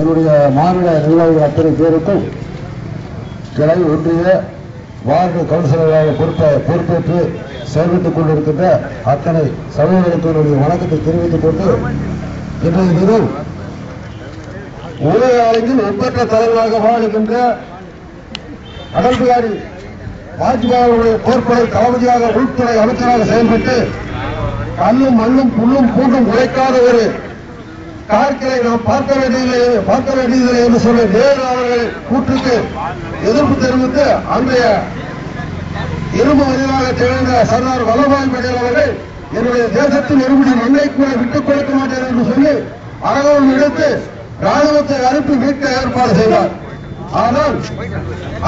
என்னுடைய மாநில நிர்வாகிகள் அத்தனை பேருக்கும் கிளை ஒன்றிய வார்டு கவுன்சிலராக பொறுப்பேற்று செயல்பட்டுக் கொண்டிருக்கின்ற அத்தனை சகோதரர்களுடைய வணக்கத்தை தெரிவித்துக் கொண்டு இன்றைய தினம் உலக அளவில் ஒப்பற்ற தலைவராக வாழ்கின்ற அடல் பிகாரி வாஜ்பாயுடைய போர்ப்படை தளபதியாக உள்துறை அமைச்சராக செயல்பட்டு கல்லும் மண்ணும் புல்லும் பூண்டும் உழைக்காத ஒரு கார்களை நாம் பார்க்க வேண்டியதில்லை என்று சொல்லி நேரு அவர்கள் கூற்றுக்கு எதிர்ப்பு தெரிவித்து அன்றைய இரும்பு வரிவாக திகழ்ந்த சர்தார் வல்லபாய் பட்டேல் அவர்கள் என்னுடைய தேசத்தின் இருமுடி மண்ணை கூட விட்டுக் கொடுக்க மாட்டேன் என்று சொல்லி அரகவன் எடுத்து ராணுவத்தை அனுப்பி மீட்க ஏற்பாடு செய்தார். ஆனால்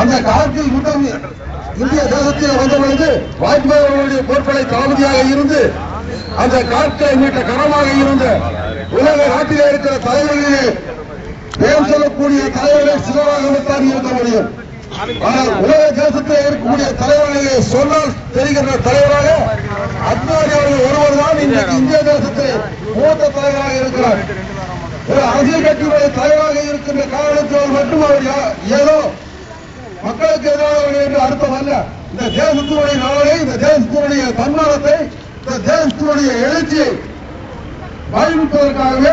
அந்த கார்கில் யுத்தம் இந்திய தேசத்தில் வந்த பொழுது வாஜ்பாய் அவர்களுடைய போர்ப்படை தளபதியாக இருந்து அந்த கார்களை மீட்ட கரமாக இருந்த உலக நாட்டிலே இருக்கிற தலைவர்களிலே பெயர் சொல்லக்கூடிய தலைவர்களை சிலராகத்தான் இருக்க முடியும். ஆனால் உலக தேசத்தில் இருக்கக்கூடிய தலைவர்களை சொன்னால் தெரிகின்ற தலைவராக அத்வானி அவர்கள் ஒருவர் தான் இன்றைக்கு இந்திய தேசத்தில் மூத்த தலைவராக இருக்கிறார். ஒரு அரசியல் கட்சியுடைய தலைவராக இருக்கின்ற காரணத்தினால் மட்டும் அவர் ஏதோ மக்களுக்கு எதிராக என்று அர்த்தம் அல்ல. இந்த தேசத்தினுடைய நலனை, இந்த தேசத்தினுடைய தன்மானத்தை, இந்த தேசத்தினுடைய எழுச்சியை வாழ்விப்பதற்காகவே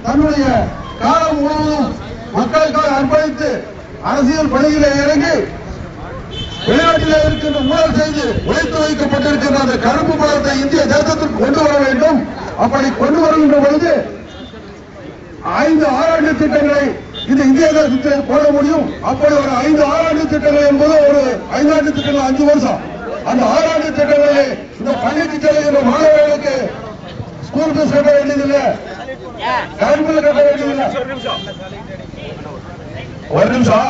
தன்னுடைய காலம் முழுவதும் மக்களுக்காக அர்ப்பணித்து அரசியல் பணியிலே இறங்கி வெளிநாட்டிலே இருக்கின்ற ஊழல் செய்து உழைத்து வைக்கப்பட்டிருக்கின்ற அந்த கருப்பு பணத்தை இந்திய தேசத்திற்கு கொண்டு வர வேண்டும். அப்படி கொண்டு வருகின்ற பொழுது 5 6 திட்டங்களை இந்த இந்திய தேசத்தில் போட முடியும். அப்படி ஒரு 5 6 திட்டங்கள் என்பது ஒரு 5 ஆண்டு திட்டங்கள் 5 வருஷம். அந்த 6 ஆண்டு திட்டங்களிலே இந்த பள்ளிக்கு செல்கின்ற மாணவர்களுக்கு ஸ்கூல் பஸ் கட்ட வேண்டியதில்லை, கரண்ட் பில் கட்ட வேண்டியதில்லை. ஒரு நிமிஷம்